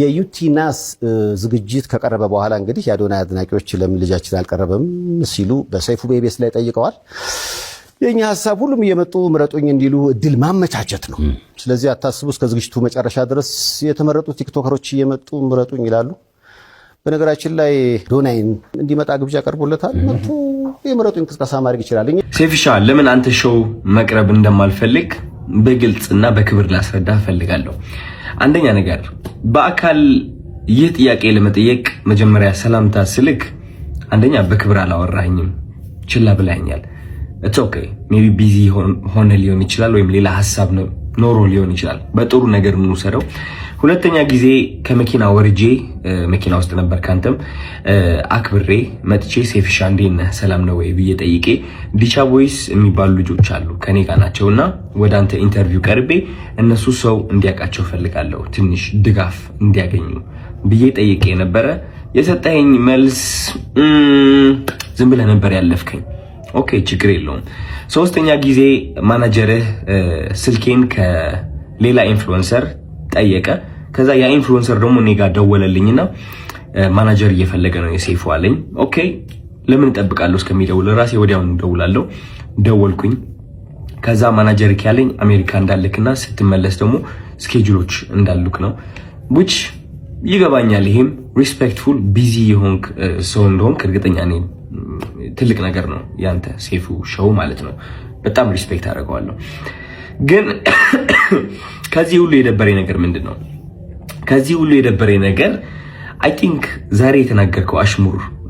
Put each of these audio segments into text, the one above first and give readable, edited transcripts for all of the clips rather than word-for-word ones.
የዩቲናስ ዝግጅት ከቀረበ በኋላ እንግዲህ የአዶናይ አድናቂዎች ለምን ልጃችን አልቀረበም ሲሉ በሰይፉ ቤቤስ ላይ ጠይቀዋል። የኛ ሐሳብ ሁሉም እየመጡ ምረጡኝ እንዲሉ እድል ማመቻቸት ነው። ስለዚህ አታስቡ፣ እስከ ዝግጅቱ መጨረሻ ድረስ የተመረጡ ቲክቶከሮች እየመጡ ምረጡኝ ይላሉ። በነገራችን ላይ አዶናይን እንዲመጣ ግብዣ ቀርቦለታል። መጥቶ የምረጡኝ ቅስቀሳ ማድረግ ይችላል። ሴፊሻ ለምን አንተ ሾው መቅረብ እንደማልፈልግ በግልጽና በክብር ላስረዳ ፈልጋለሁ። አንደኛ ነገር በአካል ይህ ጥያቄ ለመጠየቅ መጀመሪያ ሰላምታ ስልክ አንደኛ በክብር አላወራኝም፣ ችላ ብላኛል። it's okay maybe busy ሆነ ሊሆን ይችላል ወይም ሌላ ሐሳብ ኖሮ ሊሆን ይችላል። በጥሩ ነገር እንውሰደው። ሁለተኛ ጊዜ ከመኪና ወርጄ መኪና ውስጥ ነበር ካንተም አክብሬ መጥቼ ሴፊሻ እንዴት ነህ ሰላም ነው ወይ ብዬ ጠይቄ ዲቻ ቮይስ የሚባሉ ልጆች አሉ ከኔ ጋር ናቸውና ወደ አንተ ኢንተርቪው ቀርቤ እነሱ ሰው እንዲያውቃቸው ፈልጋለሁ ትንሽ ድጋፍ እንዲያገኙ ብዬ ጠይቄ ነበረ። የሰጠኸኝ መልስ ዝም ብለህ ነበር ያለፍከኝ። ኦኬ ችግር የለውም። ሶስተኛ ጊዜ ማናጀርህ ስልኬን ከሌላ ኢንፍሉዌንሰር ጠየቀ። ከዛ ያ ኢንፍሉዌንሰር ደግሞ እኔ ጋር ደወለልኝና ማናጀር እየፈለገ ነው የሴፉ አለኝ። ኦኬ ለምን እጠብቃለሁ እስከሚደውል ራሴ ወዲያውኑ ደውላለሁ። ደወልኩኝ። ከዛ ማናጀር ያለኝ አሜሪካ እንዳልክና ስትመለስ ደግሞ ስኬጁሎች እንዳሉክ ነው which ይገባኛል። ይሄም ሪስፔክትፉል ቢዚ የሆንክ ሰው እንደሆንክ እርግጠኛ ነኝ። ትልቅ ነገር ነው ያንተ ሴፉ ሾው ማለት ነው። በጣም ሪስፔክት አደርገዋለሁ። ግን ከዚህ ሁሉ የደበረኝ ነገር ምንድነው? ከዚህ ሁሉ የደበረኝ ነገር አይ ቲንክ ዛሬ የተናገርከው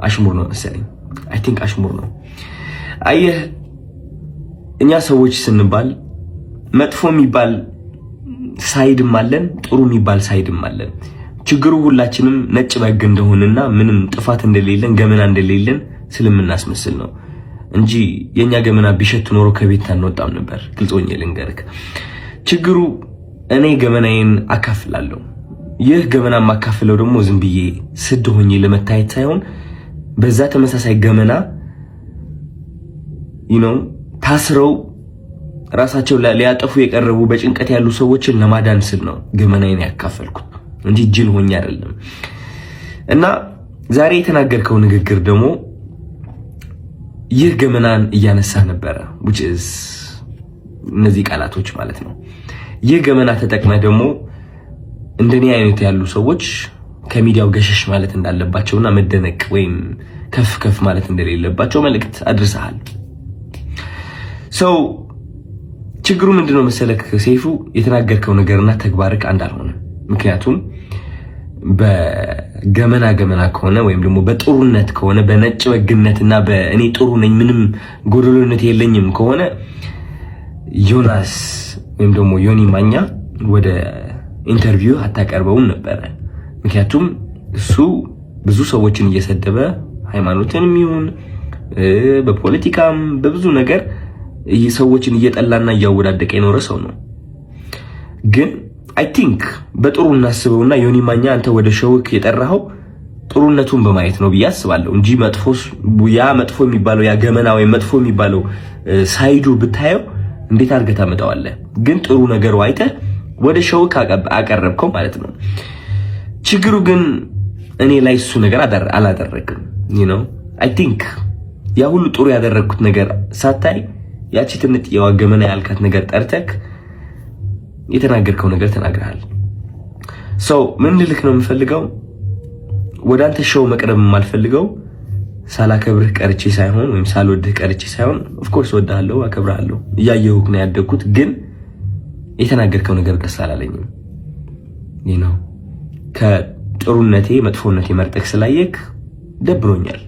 አሽሙር ነው መሰለኝ። አይ ቲንክ አሽሙር ነው። አየህ እኛ ሰዎች ስንባል መጥፎ የሚባል ሳይድም አለን፣ ጥሩ የሚባል ሳይድም አለን። ችግሩ ሁላችንም ነጭ በግ እንደሆነና ምንም ጥፋት እንደሌለን ገመና እንደሌለን ስለምናስመስል ነው እንጂ የኛ ገመና ቢሸት ኖሮ ከቤት አንወጣም ነበር። ግልጾኝ ልንገርክ፣ ችግሩ እኔ ገመናዬን አካፍላለሁ። ይህ ገመና ማካፍለው ደግሞ ዝም ብዬ ስድ ሆኜ ለመታየት ሳይሆን በዛ ተመሳሳይ ገመና ታስረው ራሳቸው ሊያጠፉ የቀረቡ በጭንቀት ያሉ ሰዎችን ለማዳን ስል ነው ገመናዬን ያካፈልኩት እንጂ ጅል ሆኜ አይደለም። እና ዛሬ የተናገርከው ንግግር ደግሞ ይህ ገመናን እያነሳ ነበረ which is እነዚህ ቃላቶች ማለት ነው። ይህ ገመና ተጠቅመህ ደግሞ እንደኔ አይነት ያሉ ሰዎች ከሚዲያው ገሸሽ ማለት እንዳለባቸውና መደነቅ ወይም ከፍ ማለት እንደሌለባቸው መልእክት አድርሰሃል። ችግሩ ምንድነው መሰለክ ሴፉ፣ የተናገርከው ነገርና ተግባርክ አንድ አልሆነ። ምክንያቱም በገመና ከሆነ ወይም ደግሞ በጥሩነት ከሆነ በነጭ በግነትና በእኔ ጥሩ ነኝ ምንም ጎደሎነት የለኝም ከሆነ ዮናስ ወይም ደግሞ ዮኒ ማኛ ወደ ኢንተርቪው አታቀርበውም ነበር። ምክንያቱም እሱ ብዙ ሰዎችን እየሰደበ ሃይማኖትንም ይሁን በፖለቲካም በብዙ ነገር ሰዎችን እየጠላና እያወዳደቀ የኖረ ሰው ነው። ግን አይ ቲንክ በጥሩ እናስበውና ዮኒ ማኛ አንተ ወደ ሾውክ የጠራኸው ጥሩነቱን በማየት ነው ብዬ አስባለሁ እንጂ መጥፎ የሚባለው ያ ገመና ወይ መጥፎ የሚባለው ሳይዱ ብታየው እንዴት አድርገህ ታመጣዋለህ? ግን ጥሩ ነገሩ አይተህ ወደ ሾውክ አቀረብከው ማለት ነው። ችግሩ ግን እኔ ላይ እሱ ነገር አላደረግም። አይ ቲንክ ያ ሁሉ ጥሩ ያደረግኩት ነገር ሳታይ ያቺ ትንጥ የዋገመና ያልካት ነገር ጠርተክ የተናገርከው ነገር ተናግረሃል። ምን ልልክ ነው የምፈልገው፣ ወደ አንተ ሾው መቅረብ የማልፈልገው ሳላከብርህ ቀርቼ ሳይሆን ወይም ሳልወድህ ቀርቼ ሳይሆን ኦፍ ኮርስ ወድሃለሁ፣ አከብርሃለሁ፣ እያየሁህ ነው ያደግኩት። ግን የተናገርከው ነገር ደስ አላለኝም። ከጥሩነቴ መጥፎነቴ መርጠክ ስላየክ ደብሮኛል።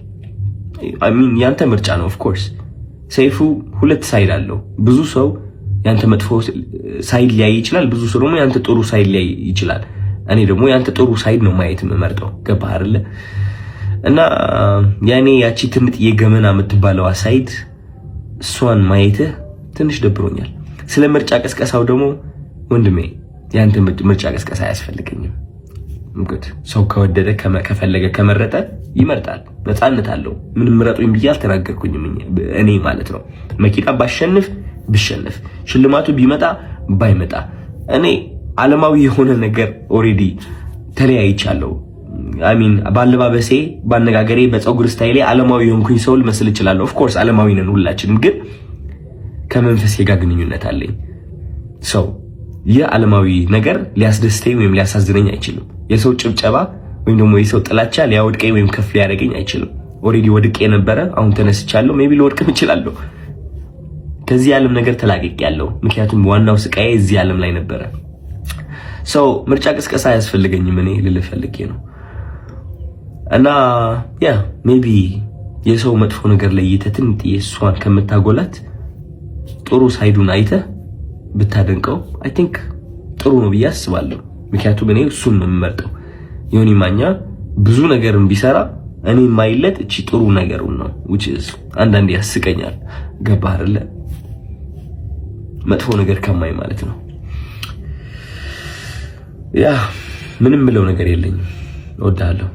አይ ሚን ያንተ ምርጫ ነው። ኦፍ ኮርስ ሰይፉ ሁለት ሳይድ አለው። ብዙ ሰው ያንተ መጥፎ ሳይድ ሊያይ ይችላል፣ ብዙ ሰው ደግሞ ያንተ ጥሩ ሳይድ ሊያይ ይችላል። እኔ ደግሞ ያንተ ጥሩ ሳይድ ነው ማየት የምመርጠው። ገባህ አይደለ? እና ያኔ ያቺ ትንጥ የገመና የምትባለዋ ሳይድ እሷን ማየትህ ትንሽ ደብሮኛል። ስለ ምርጫ ቀስቀሳው ደግሞ ወንድሜ ያንተ ምርጫ ቀስቀሳ አያስፈልገኝም። ሰው ከወደደ ከፈለገ ከመረጠ ይመርጣል፣ ነፃነት አለው። ምን ምረጡኝ ብዬ አልተናገርኩኝም እኔ ማለት ነው። መኪና ብሸነፍ ሽልማቱ ቢመጣ ባይመጣ እኔ ዓለማዊ የሆነ ነገር ኦሬዲ ተለያይቻለሁ። አሚን ባለባበሴ፣ ባነጋገሬ፣ በፀጉር ስታይሌ ዓለማዊ የሆንኩኝ ሰው ልመስል እችላለሁ። ኦፍ ኮርስ ዓለማዊ ነን ሁላችንም፣ ግን ከመንፈሴ ጋር ግንኙነት አለኝ። ሰው ይህ ዓለማዊ ነገር ሊያስደስተኝ ወይም ሊያሳዝነኝ አይችልም። የሰው ጭብጨባ ወይም ደግሞ የሰው ጥላቻ ሊያወድቀኝ ወይም ከፍ ሊያደርገኝ አይችልም። ኦሬዲ ወድቄ ነበረ፣ አሁን ተነስቻለሁ። ሜቢ ልወድቅም እችላለሁ። ከዚህ ዓለም ነገር ተላቅቄያለሁ። ምክንያቱም ዋናው ስቃዬ እዚህ ዓለም ላይ ነበረ። ሰው ምርጫ ቅስቀሳ አያስፈልገኝም። እኔ ልልህ ፈልጌ ነው። እና ያ ሜቢ የሰው መጥፎ ነገር ለይተህ ትንጥዬ እሷን ከምታጎላት ጥሩ ሳይዱን አይተህ ብታደንቀው አይ ቲንክ ጥሩ ነው ብዬ አስባለሁ። ምክንያቱም እኔ እሱን ነው የምመርጠው። ዮኒ ማኛ ብዙ ነገርን ቢሰራ እኔ የማይለት እቺ ጥሩ ነገሩን ነው which is አንዳንዴ ያስቀኛል። ገባህ አይደለ? መጥፎ ነገር ከማይ ማለት ነው። ያ ምንም ምለው ነገር የለኝም። እወዳለሁ።